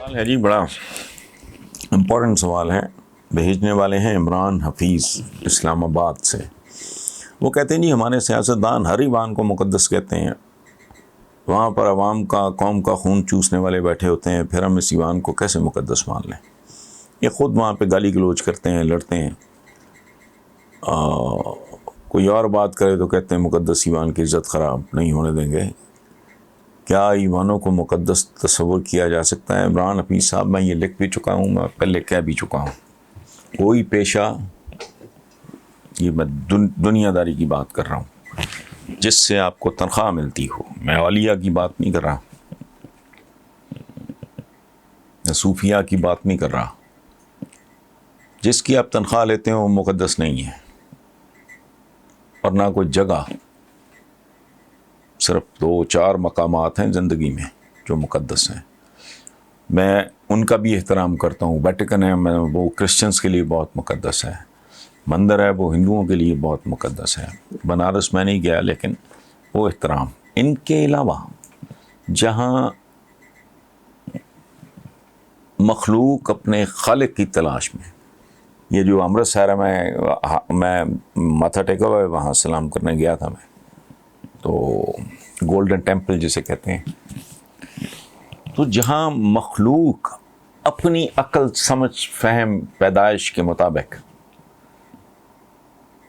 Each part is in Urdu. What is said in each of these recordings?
سوال ہے جی، بڑا امپورٹنٹ سوال ہے. بھیجنے والے ہیں عمران حفیظ اسلام آباد سے. وہ کہتے ہیں جی ہمارے سیاستدان ہر ایوان کو مقدس کہتے ہیں. وہاں پر عوام کا، قوم کا خون چوسنے والے بیٹھے ہوتے ہیں، پھر ہم اس ایوان کو کیسے مقدس مان لیں؟ یہ خود وہاں پہ گالی گلوچ کرتے ہیں، لڑتے ہیں. کوئی اور بات کرے تو کہتے ہیں مقدس ایوان کی عزت خراب نہیں ہونے دیں گے. کیا ایوانوں کو مقدس تصور کیا جا سکتا ہے؟ عمران حفیظ صاحب، میں یہ لکھ بھی چکا ہوں، میں پہلے کہہ بھی چکا ہوں. کوئی پیشہ، یہ میں دنیا داری کی بات کر رہا ہوں، جس سے آپ کو تنخواہ ملتی ہو، میں اولیاء کی بات نہیں کر رہا، میں صوفیاء کی بات نہیں کر رہا. جس کی آپ تنخواہ لیتے ہیں وہ مقدس نہیں ہے. اور نہ کوئی جگہ، صرف 2-4 مقامات ہیں زندگی میں جو مقدس ہیں. میں ان کا بھی احترام کرتا ہوں. ویٹیکن ہے، وہ کرسچنس کے لیے بہت مقدس ہے. مندر ہے، وہ ہندوؤں کے لیے بہت مقدس ہے. بنارس میں نہیں گیا، لیکن وہ احترام. ان کے علاوہ جہاں مخلوق اپنے خالق کی تلاش میں، یہ جو امرتسر میں ماتھا ٹیکا ہوا ہے، وہاں سلام کرنے گیا تھا میں، تو گولڈن ٹیمپل جسے کہتے ہیں. تو جہاں مخلوق اپنی عقل، سمجھ، فہم، پیدائش کے مطابق،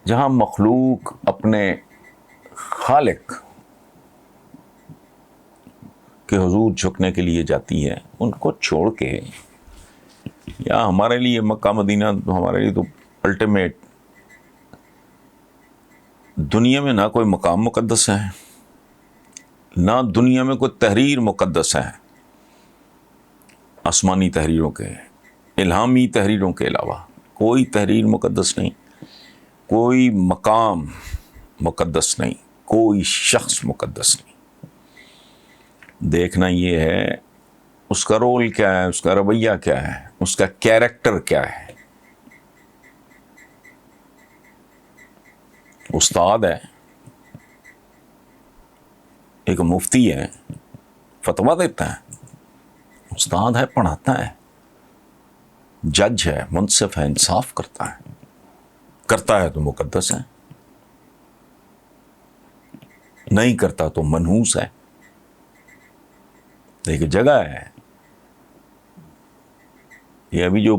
جہاں مخلوق اپنے خالق کے حضور جھکنے کے لیے جاتی ہے، ان کو چھوڑ کے، یا ہمارے لیے مکہ مدینہ، ہمارے لیے تو الٹیمیٹ. دنیا میں نہ کوئی مقام مقدس ہے، نہ دنیا میں کوئی تحریر مقدس ہے آسمانی تحریروں کے، الہامی تحریروں کے علاوہ کوئی تحریر مقدس نہیں، کوئی مقام مقدس نہیں، کوئی شخص مقدس نہیں. دیکھنا یہ ہے اس کا رول کیا ہے، اس کا رویہ کیا ہے، اس کا کیریکٹر کیا ہے. استاد ہے، ایک مفتی ہے، فتویٰ دیتا ہے. استاد ہے، پڑھاتا ہے. جج ہے، منصف ہے، انصاف کرتا ہے تو مقدس ہے، نہیں کرتا تو منحوس ہے. ایک جگہ ہے. یہ ابھی جو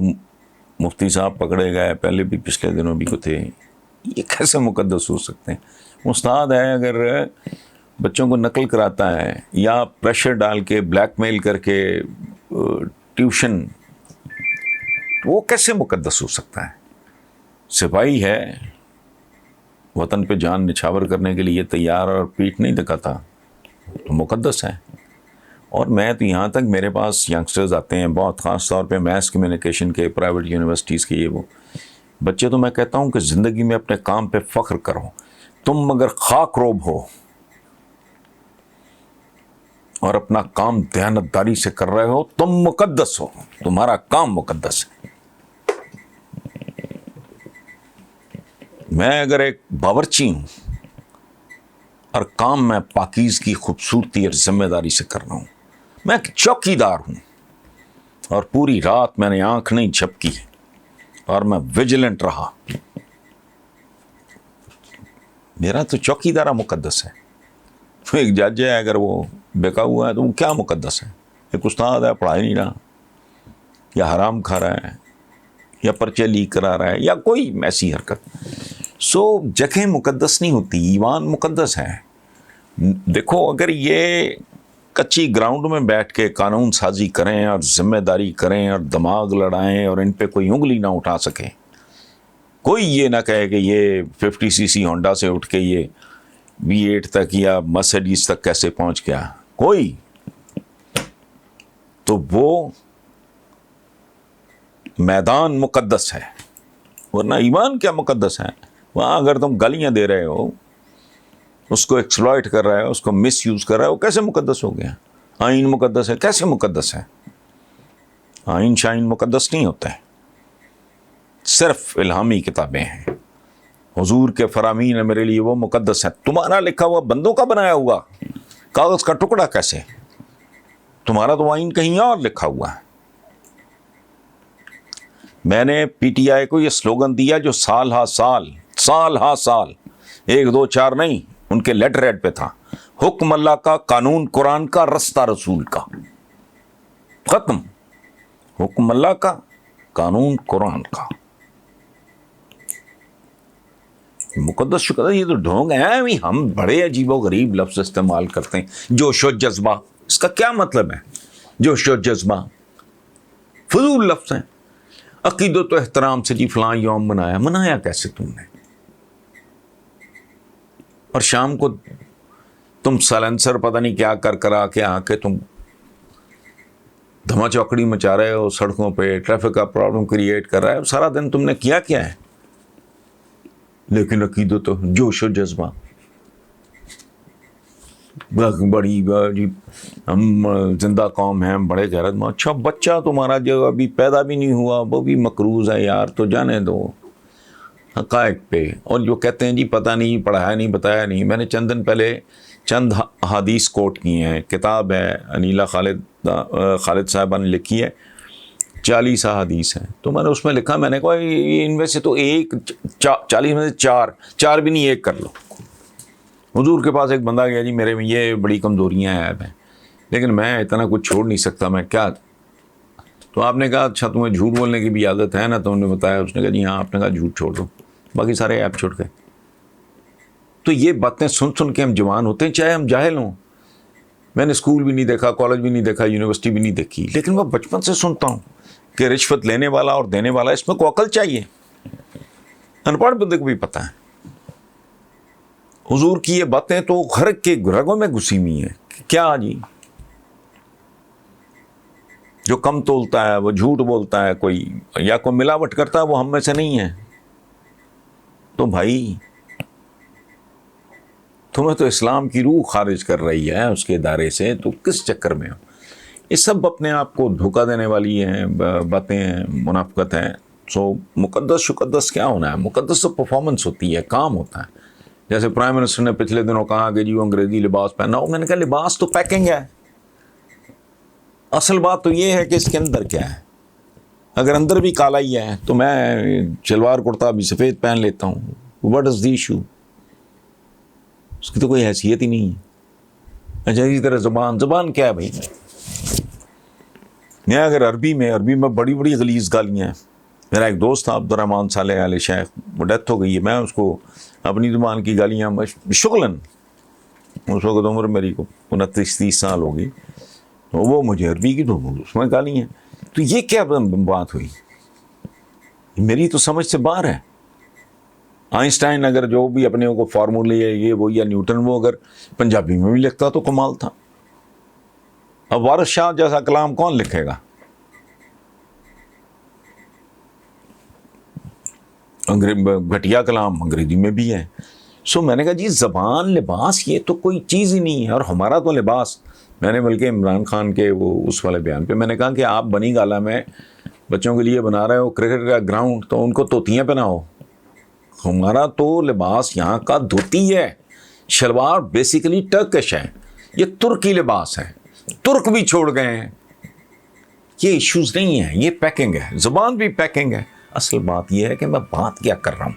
مفتی صاحب پکڑے گئے، پہلے بھی پچھلے دنوں بھی کو تھے، یہ کیسے مقدس ہو سکتے ہیں؟ استاد ہے، اگر بچوں کو نقل کراتا ہے یا پریشر ڈال کے، بلیک میل کر کے ٹیوشن، وہ کیسے مقدس ہو سکتا ہے؟ سپاہی ہے، وطن پہ جان نچھاور کرنے کے لیے تیار اور پیٹ نہیں دکھاتا تو مقدس ہے. اور میں تو یہاں تک، میرے پاس ینگسٹرز آتے ہیں بہت، خاص طور پہ میس کمیونیکیشن کے، پرائیویٹ یونیورسٹیز کے، یہ وہ بچے. تو میں کہتا ہوں کہ زندگی میں اپنے کام پہ فخر کرو. تم اگر خاک روب ہو اور اپنا کام دیانتداری سے کر رہے ہو، تم مقدس ہو، تمہارا کام مقدس ہے. میں اگر ایک باورچی ہوں اور کام میں پاکیزگی، خوبصورتی اور ذمہ داری سے کر رہا ہوں، میں ایک چوکیدار ہوں اور پوری رات میں نے آنکھ نہیں جھپکی اور میں ویجیلنٹ رہا، میرا تو چوکیدارہ مقدس ہے. ایک جج ہے، اگر وہ بیکا ہوا ہے تو وہ کیا مقدس ہے؟ ایک استاد ہے، پڑھائی نہیں رہا، یا حرام کھا رہا ہے، یا پرچے لیک کرا رہا ہے، یا کوئی ایسی حرکت. جگہ مقدس نہیں ہوتی، ایمان مقدس ہے. دیکھو، اگر یہ کچی گراؤنڈ میں بیٹھ کے قانون سازی کریں اور ذمہ داری کریں اور دماغ لڑائیں اور ان پہ کوئی انگلی نہ اٹھا سکے، کوئی یہ نہ کہے کہ یہ 50 cc ہونڈا سے اٹھ کے یہ V8 تک یا مرسیڈیز تک کیسے پہنچ گیا، کوئی، تو وہ میدان مقدس ہے. ورنہ ایمان کیا مقدس ہے؟ وہاں اگر تم گالیاں دے رہے ہو، اس کو ایکسپلائٹ کر رہے ہو، اس کو مس یوز کر رہے ہو، کیسے مقدس ہو گیا؟ آئین مقدس ہے، کیسے مقدس ہے؟ آئین شائن مقدس نہیں ہوتا ہے، صرف الہامی کتابیں ہیں. حضور کے فرامین ہے میرے لیے، وہ مقدس ہے. تمہارا لکھا ہوا، بندوں کا بنایا ہوا کاغذ کا ٹکڑا کیسے؟ تمہارا تو آئین کہیں اور لکھا ہوا ہے. میں نے پی ٹی آئی کو یہ سلوگن دیا جو سال ہا سال 1 2 4 نہیں، ان کے لیٹر ہیڈ پہ تھا، حکم اللہ کا، قانون قرآن کا، رستہ رسول کا، ختم۔ حکم اللہ کا، قانون قرآن کا، مقدس شکر۔ یہ تو ڈھونگ ہے، ہم بڑے عجیب و غریب لفظ استعمال کرتے ہیں، جوش و جذبہ۔ اس کا کیا مطلب ہے جوش و جذبہ؟ فضول لفظ ہیں۔ عقیدت و احترام سے جی فلاں یوم منایا کیسے تم نے؟ اور شام کو تم سائلنسر پتہ نہیں کیا کرا کے آ کے تم دھما چوکڑی مچا رہے ہو سڑکوں پہ، ٹریفک کا پرابلم کریٹ کر رہا ہے، سارا دن تم نے کیا ہے؟ لیکن عقیدت و جوش و جذبہ، بڑی جی ہم زندہ قوم ہیں، بڑے غیرت مند۔ اچھا بچہ تمہارا جو ابھی پیدا بھی نہیں ہوا وہ بھی مقروض ہے یار، تو جانے دو حقائق پہ۔ اور جو کہتے ہیں جی پتہ نہیں، پڑھایا نہیں، بتایا نہیں، میں نے چند دن پہلے چند حدیث کوٹ کی ہیں، کتاب ہے انیلا خالد صاحبہ نے لکھی ہے، 40 حدیث ہیں، تو میں نے اس میں لکھا، میں نے کہا ان میں سے تو 40 میں سے 4 بھی نہیں، 1 کر لو۔ حضور کے پاس ایک بندہ گیا، جی میرے میں یہ بڑی کمزوریاں ہیں لیکن میں اتنا کچھ چھوڑ نہیں سکتا، میں کیا؟ تو آپ نے کہا اچھا تمہیں جھوٹ بولنے کی بھی عادت ہے نا؟ تو انہوں نے بتایا، اس نے کہا جی ہاں۔ آپ نے کہا جھوٹ چھوڑ دو، باقی سارے ایپ چھوڑ گئے۔ تو یہ باتیں سن کے ہم جوان ہوتے ہیں، چاہے ہم جاہل ہوں۔ میں نے اسکول بھی نہیں دیکھا، کالج بھی نہیں دیکھا، یونیورسٹی بھی نہیں دیکھی، لیکن میں بچپن سے سنتا ہوں کہ رشوت لینے والا اور دینے والا، اس میں کوئی عقل چاہیے۔ ان پڑھ بندے کو بھی پتہ ہے۔ حضور کی یہ باتیں تو گھر کے رگوں میں گھسی ہوئی ہیں۔ کیا جی جو کم تولتا ہے وہ جھوٹ بولتا ہے، کوئی یا کوئی ملاوٹ کرتا ہے، وہ ہم میں سے نہیں ہے۔ تو بھائی تمہیں تو اسلام کی روح خارج کر رہی ہے اس کے ادارے سے، تو کس چکر میں ہو؟ یہ سب اپنے آپ کو دھوکہ دینے والی ہیں باتیں ہیں، منافقت ہے۔ سو مقدس شقدس کیا ہونا ہے؟ مقدس تو پرفارمنس ہوتی ہے، کام ہوتا ہے۔ جیسے پرائم منسٹر نے پچھلے دنوں کہا کہ جی وہ انگریزی لباس پہنا ہو، میں نے کہا لباس تو پیکنگ ہے، اصل بات تو یہ ہے کہ اس کے اندر کیا ہے۔ اگر اندر بھی کالا ہی ہے تو میں شلوار کرتا بھی سفید پہن لیتا ہوں، واٹ از دی ایشو؟ اس کی تو کوئی حیثیت ہی نہیں ہے۔ اچھا اسی طرح زبان کیا ہے بھائی؟ میں اگر عربی میں بڑی بڑی غلیظ گالیاں ہیں۔ میرا ایک دوست تھا عبد الرحمٰن صالح علیہ شیخ، وہ ڈیتھ ہو گئی ہے، میں اس کو اپنی زبان کی گالیاں شغلاً، اس وقت عمر میری کو 29-30 سال ہوگی، تو وہ مجھے عربی کی تو اس میں گالی ہیں۔ تو یہ کیا بات ہوئی؟ میری تو سمجھ سے باہر ہے۔ آئنسٹائن اگر جو بھی اپنے کو فارمولے یہ وہ یا نیوٹن وہ اگر پنجابی میں بھی لکھتا تو کمال تھا۔ اب وارث شاہ جیسا کلام کون لکھے گا؟ گھٹیا کلام انگریزی میں بھی ہے۔ سو میں نے کہا جی زبان لباس یہ تو کوئی چیز ہی نہیں ہے، اور ہمارا تو لباس، میں نے بلکہ عمران خان کے وہ اس والے بیان پہ میں نے کہا کہ آپ بنی گالا میں بچوں کے لیے بنا رہے ہو کرکٹ کا گراؤنڈ، تو ان کو طوطیاں پہناؤ۔ ہمارا تو لباس یہاں کا دھوتی ہے، شلوار بیسیکلی ٹرکش ہے، یہ ترکی لباس ہے، ترک بھی چھوڑ گئے ہیں۔ یہ ایشوز نہیں ہیں، یہ پیکنگ ہے، زبان بھی پیکنگ ہے۔ اصل بات یہ ہے کہ میں بات کیا کر رہا ہوں۔